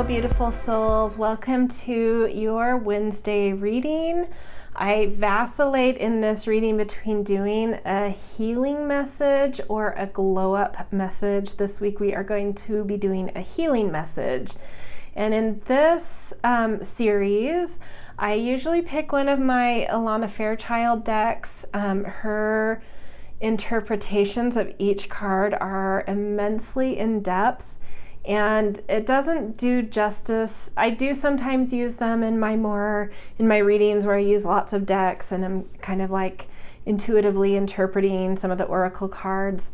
beautiful souls. Welcome to your Wednesday reading. I vacillate in this reading between doing a healing message or a glow up message. This week we are going to be doing a healing message. And in this series, I usually pick one of my Alana Fairchild decks. Her interpretations of each card are immensely in depth, and it doesn't do justice. I do sometimes use them in my readings where I use lots of decks and I'm kind of like intuitively interpreting some of the oracle cards.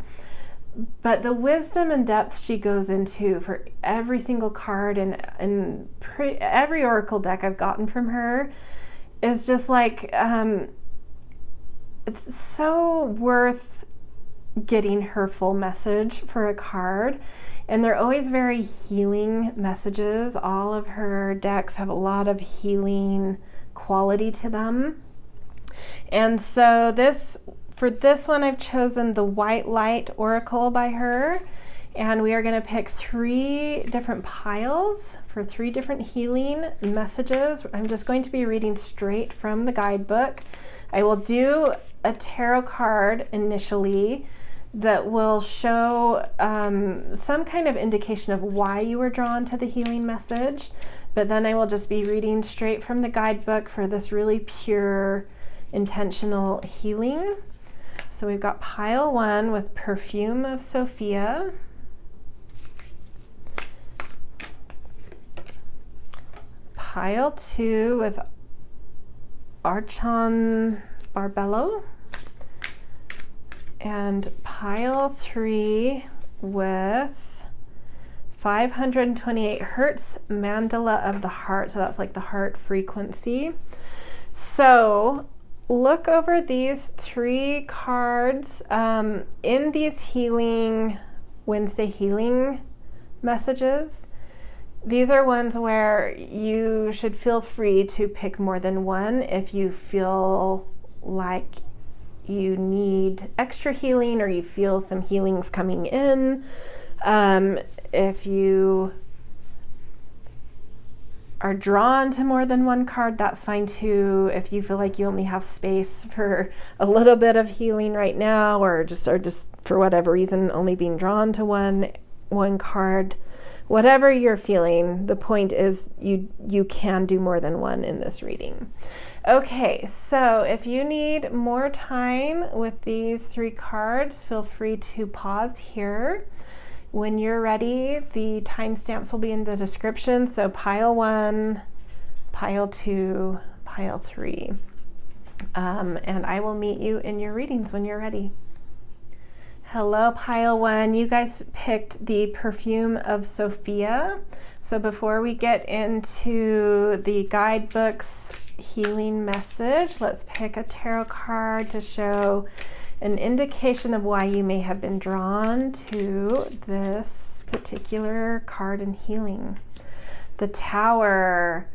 But the wisdom and depth she goes into for every single card and every oracle deck I've gotten from her is just like, it's so worth getting her full message for a card. And they're always very healing messages. All of her decks have a lot of healing quality to them. And so for this one, I've chosen the White Light Oracle by her. And we are going to pick 3 different piles for 3 different healing messages. I'm just going to be reading straight from the guidebook. I will do a tarot card initially that will show some kind of indication of why you were drawn to the healing message, but then I will just be reading straight from the guidebook for this really pure, intentional healing. So we've got pile 1 with Perfume of Sophia. Pile 2 with Archon Barbello. And pile 3 with 528 Hertz Mandala of the Heart. So that's like the heart frequency. So look over these 3 cards in these Wednesday healing messages. These are ones where you should feel free to pick more than one if you feel like you need extra healing or you feel some healings coming in. If you are drawn to more than one card, that's fine too. If you feel like you only have space for a little bit of healing right now, or just for whatever reason only being drawn to one card, whatever you're feeling, the point is you can do more than one in this reading. Okay, so if you need more time with these 3 cards, feel free to pause here. When you're ready, the timestamps will be in the description. So pile 1, pile 2, pile 3. And I will meet you in your readings when you're ready. Hello, pile 1. You guys picked the Perfume of Sophia. So before we get into the guidebook's healing message, let's pick a tarot card to show an indication of why you may have been drawn to this particular card in healing. The Tower.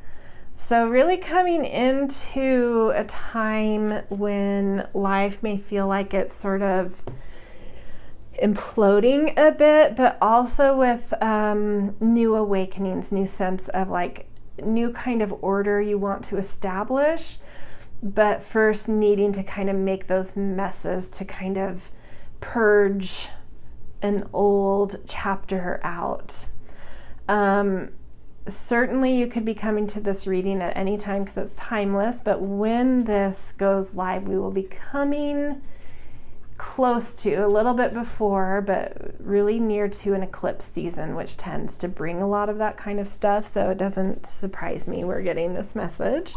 So really coming into a time when life may feel like it's sort of imploding a bit, but also with new awakenings, new sense of like new kind of order you want to establish, but first needing to kind of make those messes to kind of purge an old chapter out. Certainly you could be coming to this reading at any time because it's timeless, but when this goes live, we will be coming close to, a little bit before, but really near to an eclipse season, which tends to bring a lot of that kind of stuff. So it doesn't surprise me we're getting this message.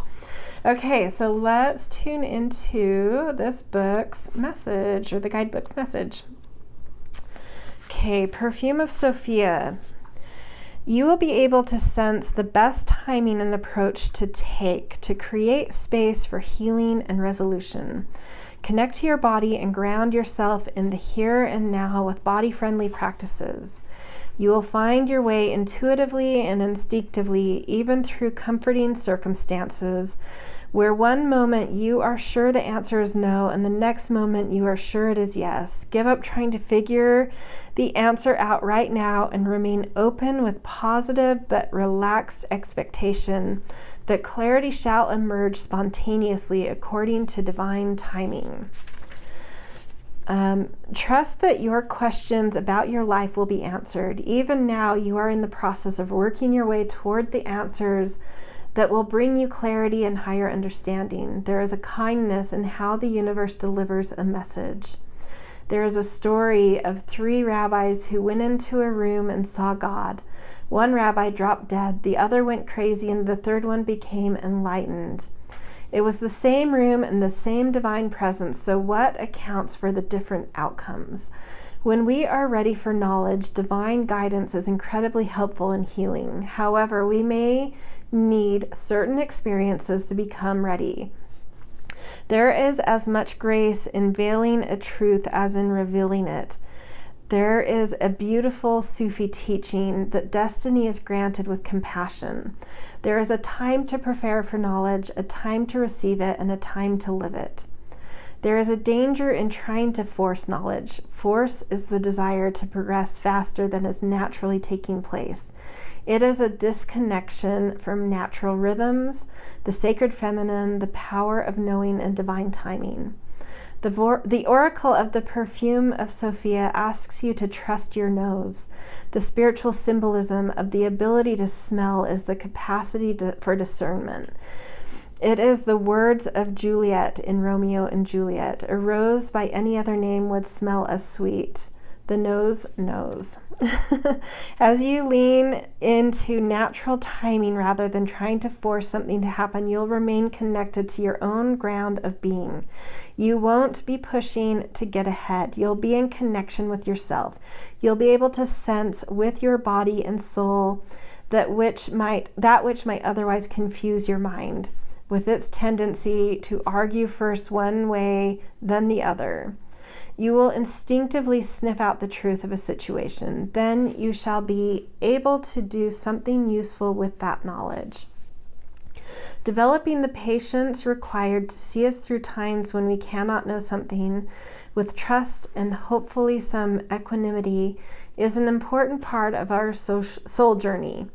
Okay, so let's tune into this book's message, or the guidebook's message. Okay, Perfume of Sophia. You will be able to sense the best timing and approach to take to create space for healing and resolution. Connect to your body and ground yourself in the here and now with body-friendly practices. You will find your way intuitively and instinctively, even through comforting circumstances, where one moment you are sure the answer is no, and the next moment you are sure it is yes. Give up trying to figure the answer out right now and remain open with positive but relaxed expectation that clarity shall emerge spontaneously according to divine timing. Trust that your questions about your life will be answered. Even now, you are in the process of working your way toward the answers that will bring you clarity and higher understanding. There is a kindness in how the universe delivers a message. There is a story of 3 rabbis who went into a room and saw God. One rabbi dropped dead, the other went crazy, and the third one became enlightened. It was the same room and the same divine presence, so what accounts for the different outcomes? When we are ready for knowledge, divine guidance is incredibly helpful in healing. However, we may need certain experiences to become ready. There is as much grace in veiling a truth as in revealing it. There is a beautiful Sufi teaching that destiny is granted with compassion. There is a time to prepare for knowledge, a time to receive it, and a time to live it. There is a danger in trying to force knowledge. Force is the desire to progress faster than is naturally taking place. It is a disconnection from natural rhythms, the sacred feminine, the power of knowing, and divine timing. The oracle of the perfume of Sophia asks you to trust your nose. The spiritual symbolism of the ability to smell is the capacity for discernment. It is the words of Juliet in Romeo and Juliet. A rose by any other name would smell as sweet. The nose knows. As you lean into natural timing rather than trying to force something to happen, you'll remain connected to your own ground of being. You won't be pushing to get ahead. You'll be in connection with yourself. You'll be able to sense with your body and soul that which might otherwise confuse your mind, with its tendency to argue first one way, then the other. You will instinctively sniff out the truth of a situation. Then you shall be able to do something useful with that knowledge. Developing the patience required to see us through times when we cannot know something with trust and hopefully some equanimity is an important part of our soul journey.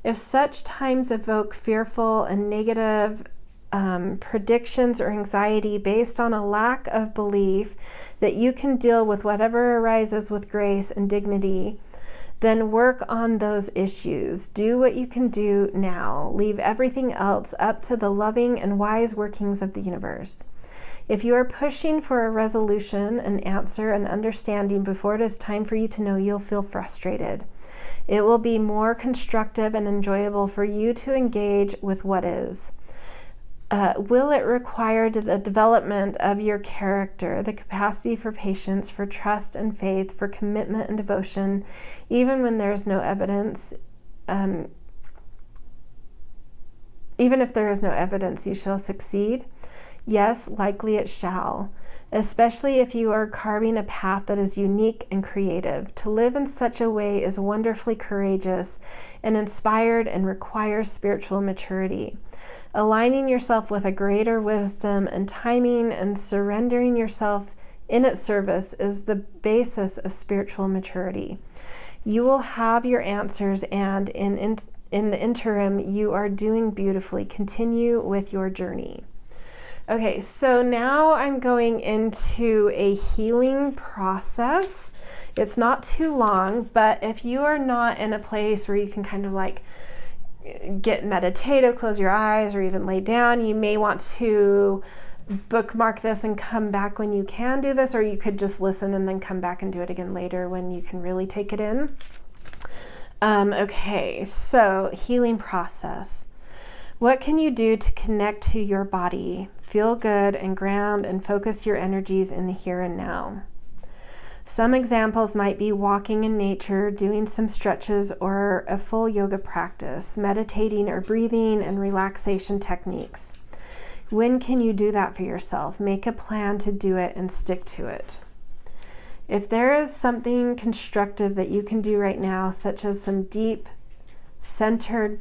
If such times evoke fearful and negative predictions or anxiety based on a lack of belief that you can deal with whatever arises with grace and dignity, then work on those issues. Do what you can do now. Leave everything else up to the loving and wise workings of the universe. If you are pushing for a resolution, an answer, an understanding before it is time for you to know, you'll feel frustrated. It will be more constructive and enjoyable for you to engage with what is. Will it require the development of your character, the capacity for patience, for trust and faith, for commitment and devotion, even when there is no evidence? Even if there is no evidence, you shall succeed. Yes, likely it shall, especially if you are carving a path that is unique and creative. To live in such a way is wonderfully courageous and inspired and requires spiritual maturity. Aligning yourself with a greater wisdom and timing and surrendering yourself in its service is the basis of spiritual maturity. You will have your answers, and in the interim, you are doing beautifully. Continue with your journey. Okay, so now I'm going into a healing process. It's not too long, but if you are not in a place where you can kind of like get meditative, close your eyes, or even lay down, you may want to bookmark this and come back when you can do this, or you could just listen and then come back and do it again later when you can really take it in. Okay, so healing process. What can you do to connect to your body, feel good and ground and focus your energies in the here and now? Some examples might be walking in nature, doing some stretches or a full yoga practice, meditating or breathing and relaxation techniques. When can you do that for yourself? Make a plan to do it and stick to it. If there is something constructive that you can do right now, such as some deep, centered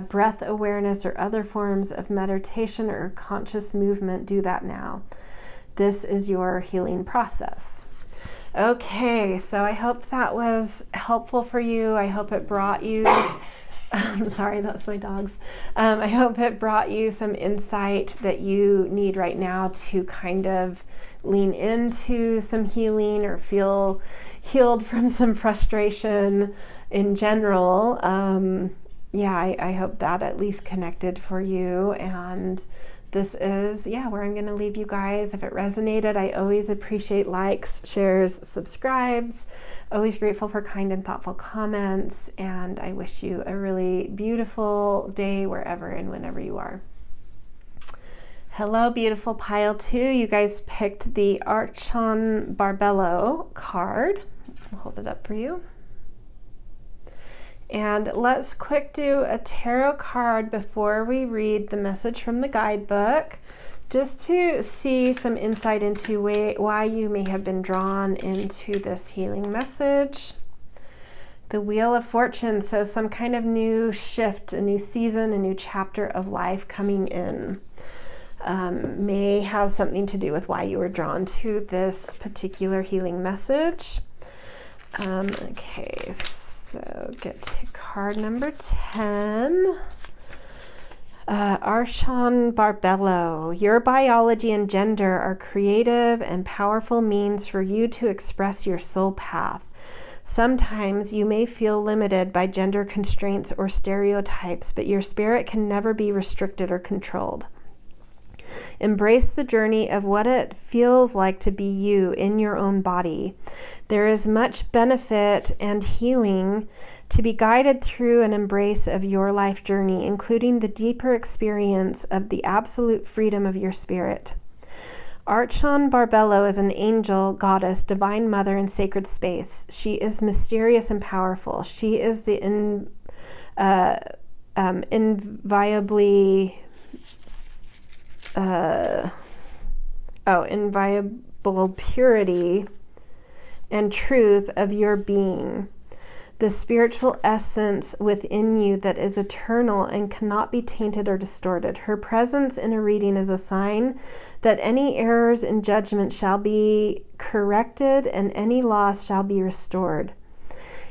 breath awareness or other forms of meditation or conscious movement, do that now. This is your healing process. Okay, so I hope that was helpful for you. I hope it brought you, sorry, that's my dogs. I hope it brought you some insight that you need right now to kind of lean into some healing or feel healed from some frustration in general. I hope that at least connected for you. And this is, where I'm going to leave you guys. If it resonated, I always appreciate likes, shares, subscribes. Always grateful for kind and thoughtful comments. And I wish you a really beautiful day wherever and whenever you are. Hello, beautiful pile 2. You guys picked the Archon Barbello card. I'll hold it up for you. And let's quick do a tarot card before we read the message from the guidebook, just to see some insight into why you may have been drawn into this healing message. The Wheel of Fortune, so some kind of new shift, a new season, a new chapter of life coming in. May have something to do with why you were drawn to this particular healing message. Okay, so get to card number 10. Archon Barbello. Your biology and gender are creative and powerful means for you to express your soul path. Sometimes you may feel limited by gender constraints or stereotypes, but your spirit can never be restricted or controlled. Embrace the journey of what it feels like to be you in your own body. There is much benefit and healing to be guided through an embrace of your life journey, including the deeper experience of the absolute freedom of your spirit. Archon Barbello is an angel, goddess, divine mother, and sacred space. She is mysterious and powerful. She is the inviolable purity and truth of your being, the spiritual essence within you that is eternal and cannot be tainted or distorted. Her presence in a reading is a sign that any errors in judgment shall be corrected and any loss shall be restored.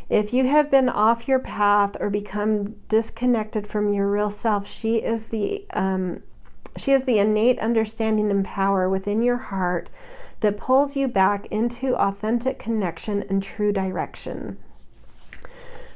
If you have been off your path or become disconnected from your real self, she is the innate understanding and power within your heart that pulls you back into authentic connection and true direction.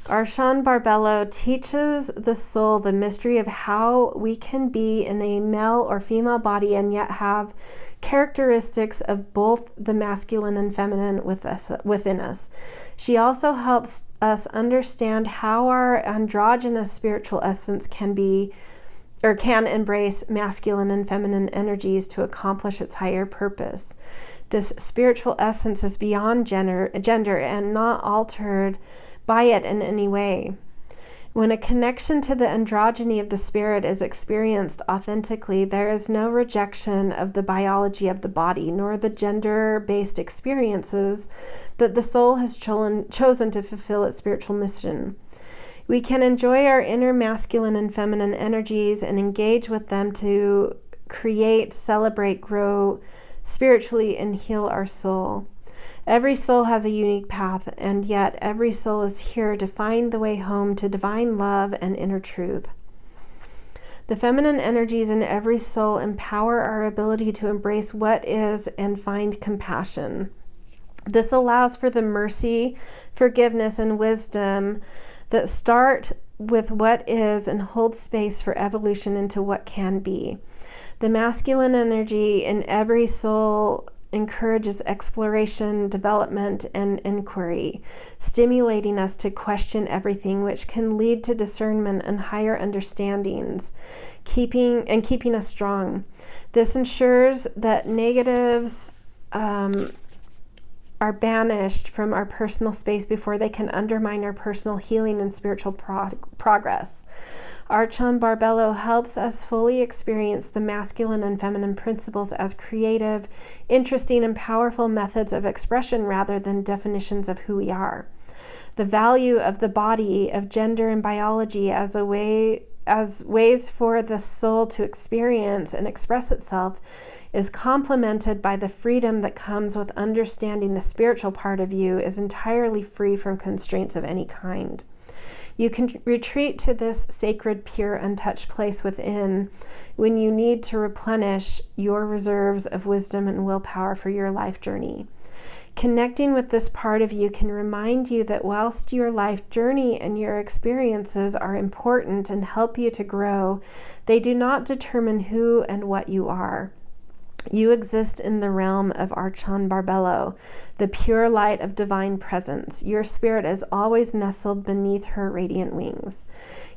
Archon Barbello teaches the soul the mystery of how we can be in a male or female body and yet have characteristics of both the masculine and feminine within us. She also helps us understand how our androgynous spiritual essence can embrace masculine and feminine energies to accomplish its higher purpose. This spiritual essence is beyond gender and not altered by it in any way. When a connection to the androgyny of the spirit is experienced authentically, there is no rejection of the biology of the body, nor the gender-based experiences that the soul has chosen to fulfill its spiritual mission. We can enjoy our inner masculine and feminine energies and engage with them to create, celebrate, grow spiritually, and heal our soul. Every soul has a unique path, and yet every soul is here to find the way home to divine love and inner truth. The feminine energies in every soul empower our ability to embrace what is and find compassion. This allows for the mercy, forgiveness, and wisdom that start with what is and hold space for evolution into what can be. The masculine energy in every soul encourages exploration, development, and inquiry, stimulating us to question everything, which can lead to discernment and higher understandings, keeping us strong. This ensures that negatives are banished from our personal space before they can undermine our personal healing and spiritual progress. Archon Barbello helps us fully experience the masculine and feminine principles as creative, interesting, and powerful methods of expression rather than definitions of who we are. The value of the body, of gender and biology as a way as ways for the soul to experience and express itself is complemented by the freedom that comes with understanding the spiritual part of you is entirely free from constraints of any kind. You can retreat to this sacred, pure, untouched place within when you need to replenish your reserves of wisdom and willpower for your life journey. Connecting with this part of you can remind you that whilst your life journey and your experiences are important and help you to grow, they do not determine who and what you are. You exist in the realm of Archon Barbello, the pure light of divine presence. Your spirit is always nestled beneath her radiant wings.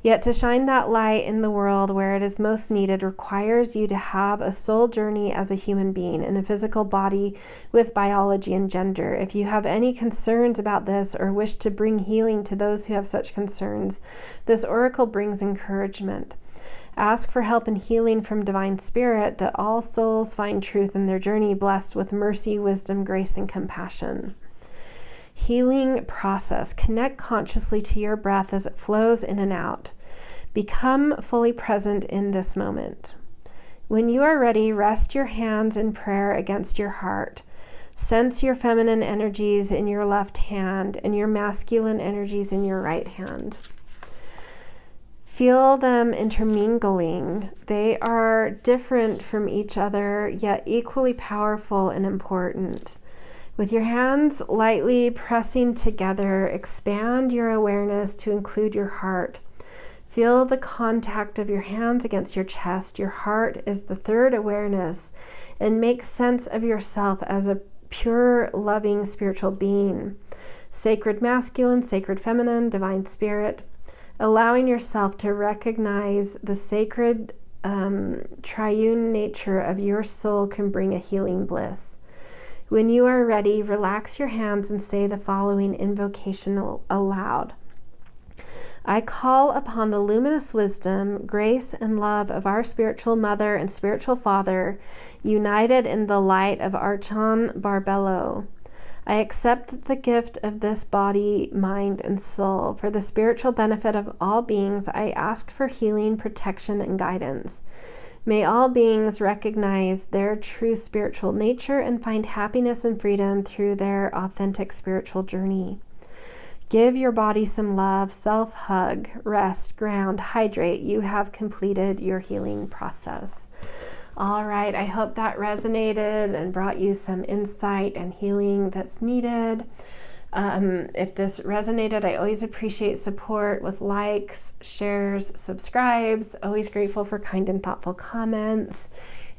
Yet to shine that light in the world where it is most needed requires you to have a soul journey as a human being in a physical body with biology and gender. If you have any concerns about this or wish to bring healing to those who have such concerns, this oracle brings encouragement. Ask for help and healing from Divine Spirit that all souls find truth in their journey, blessed with mercy, wisdom, grace, and compassion. Healing process. Connect consciously to your breath as it flows in and out. Become fully present in this moment. When you are ready, rest your hands in prayer against your heart. Sense your feminine energies in your left hand and your masculine energies in your right hand. Feel them intermingling. They are different from each other, yet equally powerful and important. With your hands lightly pressing together, expand your awareness to include your heart. Feel the contact of your hands against your chest. Your heart is the third awareness, and make sense of yourself as a pure, loving spiritual being. Sacred masculine, sacred feminine, divine spirit. Allowing yourself to recognize the sacred triune nature of your soul can bring a healing bliss. When you are ready, relax your hands and say the following invocation aloud. I call upon the luminous wisdom, grace, and love of our spiritual mother and spiritual father, united in the light of Archon Barbello. I accept the gift of this body, mind, and soul. For the spiritual benefit of all beings, I ask for healing, protection, and guidance. May all beings recognize their true spiritual nature and find happiness and freedom through their authentic spiritual journey. Give your body some love, self-hug, rest, ground, hydrate. You have completed your healing process. All right, I hope that resonated and brought you some insight and healing that's needed. If this resonated, I always appreciate support with likes, shares, subscribes. Always grateful for kind and thoughtful comments.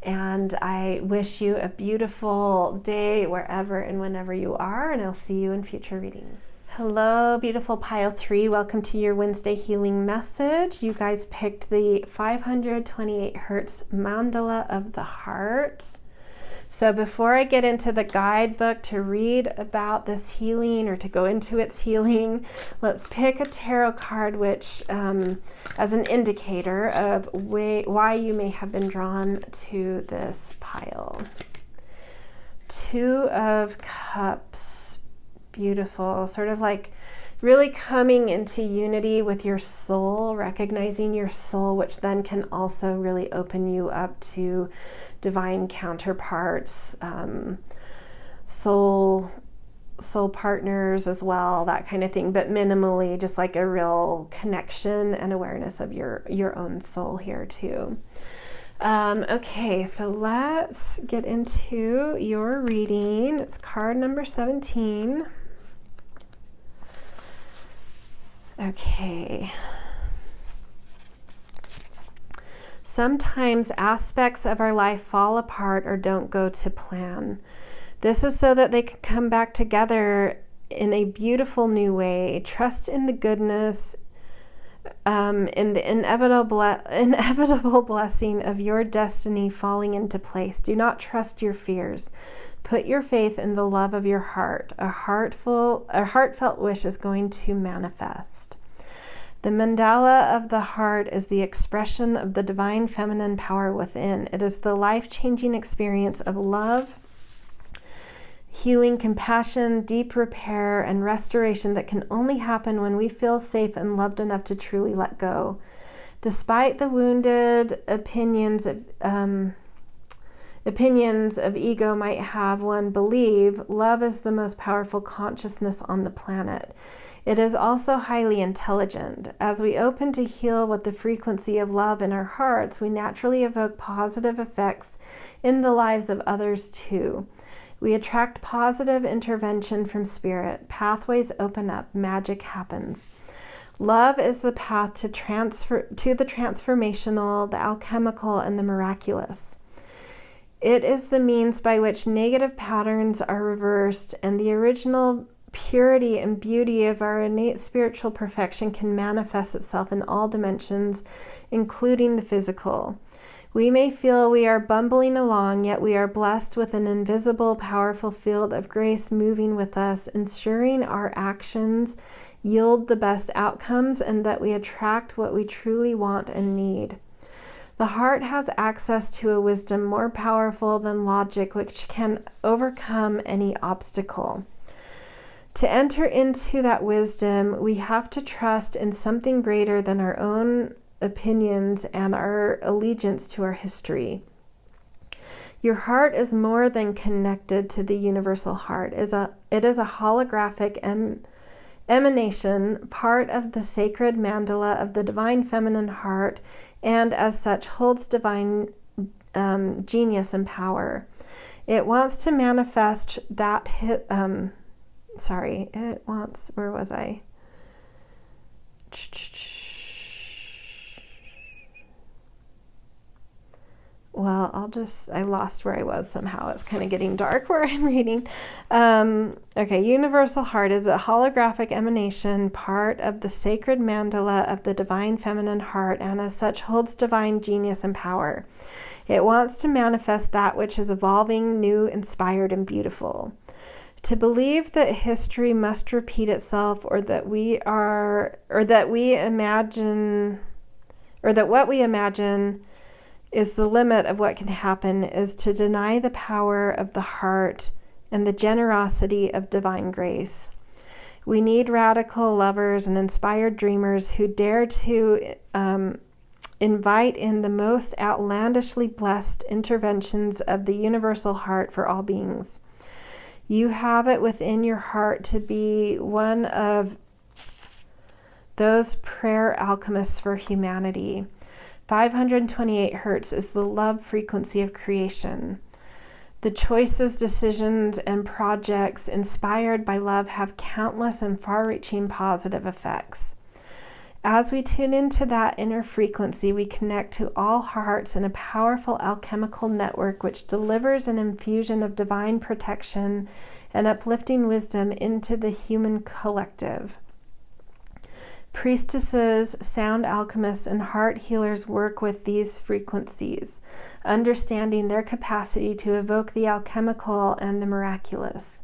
And I wish you a beautiful day wherever and whenever you are, and I'll see you in future readings. Hello, beautiful pile 3. Welcome to your Wednesday healing message. You guys picked the 528 Hertz Mandala of the Heart. So before I get into the guidebook to read about this healing or to go into its healing, let's pick a tarot card which as an indicator of why you may have been drawn to this pile. 2 of Cups. Beautiful, sort of like really coming into unity with your soul, recognizing your soul, which then can also really open you up to divine counterparts, soul partners as well, that kind of thing, but minimally just like a real connection and awareness of your own soul here too. Okay, so let's get into your reading. It's card number 17. Okay. Sometimes aspects of our life fall apart or don't go to plan. This is so that they can come back together in a beautiful new way. Trust in the goodness, in the inevitable blessing of your destiny falling into place. Do not trust your fears. Put your faith in the love of your heart. A heartfelt wish is going to manifest. The mandala of the heart is the expression of the divine feminine power within. It is the life-changing experience of love, healing, compassion, deep repair, and restoration that can only happen when we feel safe and loved enough to truly let go. Despite the wounded opinions of ego might have one believe, love is the most powerful consciousness on the planet. It is also highly intelligent. As we open to heal with the frequency of love in our hearts, we naturally evoke positive effects in the lives of others too. We attract positive intervention from spirit. Pathways open up. Magic happens. Love is the path to the transformational, the alchemical, and the miraculous. It is the means by which negative patterns are reversed and the original purity and beauty of our innate spiritual perfection can manifest itself in all dimensions, including the physical. We may feel we are bumbling along, yet we are blessed with an invisible, powerful field of grace moving with us, ensuring our actions yield the best outcomes and that we attract what we truly want and need. The heart has access to a wisdom more powerful than logic, which can overcome any obstacle. To enter into that wisdom, we have to trust in something greater than our own opinions and our allegiance to our history. Your heart is more than connected to the universal heart. It is a holographic emanation, part of the sacred mandala of the divine feminine heart, and as such holds divine genius and power. It wants to manifest that where was I? Well, I lost where I was somehow. It's kind of getting dark where I'm reading. Okay, universal heart is a holographic emanation, part of the sacred mandala of the divine feminine heart, and as such holds divine genius and power. It wants to manifest that which is evolving, new, inspired, and beautiful. To believe that history must repeat itself, or that what we imagine is the limit of what can happen, is to deny the power of the heart and the generosity of divine grace. We need radical lovers and inspired dreamers who dare to invite in the most outlandishly blessed interventions of the universal heart for all beings. You have it within your heart to be one of those prayer alchemists for humanity. 528 hertz is the love frequency of creation. The choices, decisions, and projects inspired by love have countless and far-reaching positive effects. As we tune into that inner frequency, we connect to all hearts in a powerful alchemical network which delivers an infusion of divine protection and uplifting wisdom into the human collective. Priestesses, sound alchemists, and heart healers work with these frequencies, understanding their capacity to evoke the alchemical and the miraculous.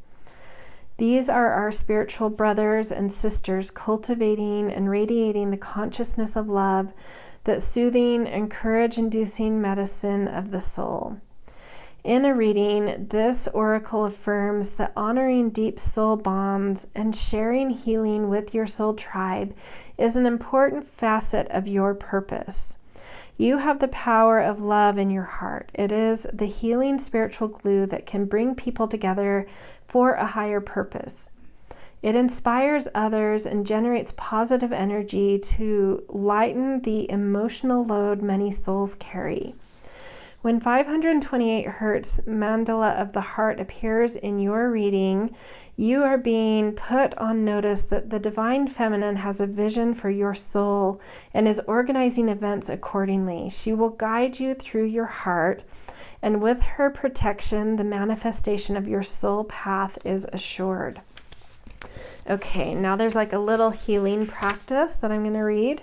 These are our spiritual brothers and sisters cultivating and radiating the consciousness of love, that soothing and courage-inducing medicine of the soul. In a reading, this oracle affirms that honoring deep soul bonds and sharing healing with your soul tribe is an important facet of your purpose. You have the power of love in your heart. It is the healing spiritual glue that can bring people together for a higher purpose. It inspires others and generates positive energy to lighten the emotional load many souls carry. When 528 hertz mandala of the heart appears in your reading, you are being put on notice that the divine feminine has a vision for your soul and is organizing events accordingly. She will guide you through your heart, and with her protection, the manifestation of your soul path is assured. Okay, now there's like a little healing practice that I'm going to read.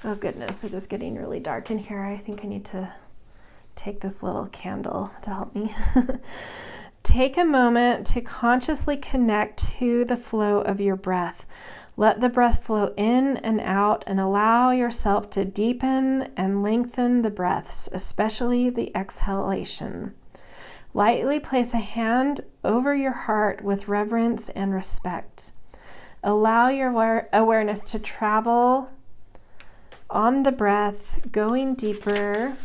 Oh goodness, it is getting really dark in here. I think I need to take this little candle to help me. Take a moment to consciously connect to the flow of your breath. Let the breath flow in and out and allow yourself to deepen and lengthen the breaths, especially the exhalation. Lightly place a hand over your heart with reverence and respect. Allow your awareness to travel on the breath, going deeper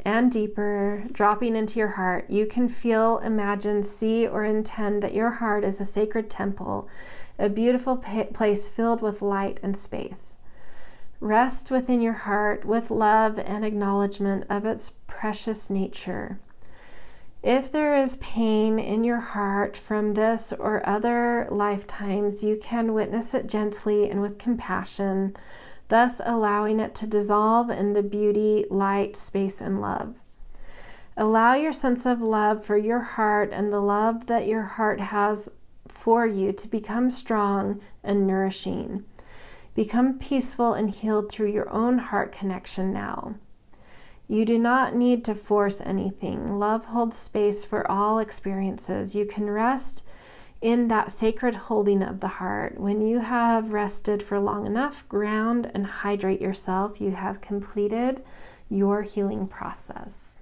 and deeper, dropping into your heart. You can feel, imagine, see, or intend that your heart is a sacred temple, a beautiful place filled with light and space. Rest within your heart with love and acknowledgement of its precious nature. If there is pain in your heart from this or other lifetimes, you can witness it gently and with compassion, thus allowing it to dissolve in the beauty, light, space, and love. Allow your sense of love for your heart and the love that your heart has for you to become strong and nourishing. Become peaceful and healed through your own heart connection now. You do not need to force anything. Love holds space for all experiences. You can rest in that sacred holding of the heart. When you have rested for long enough, ground and hydrate yourself. You have completed your healing process.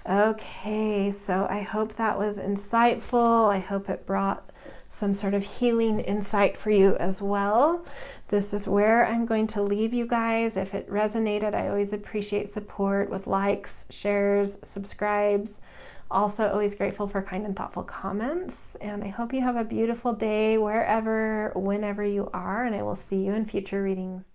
Okay, so I hope that was insightful. I hope it brought some sort of healing insight for you as well. This is where I'm going to leave you guys. If it resonated, I always appreciate support with likes, shares, subscribes. Also, always grateful for kind and thoughtful comments. And I hope you have a beautiful day wherever, whenever you are, and I will see you in future readings.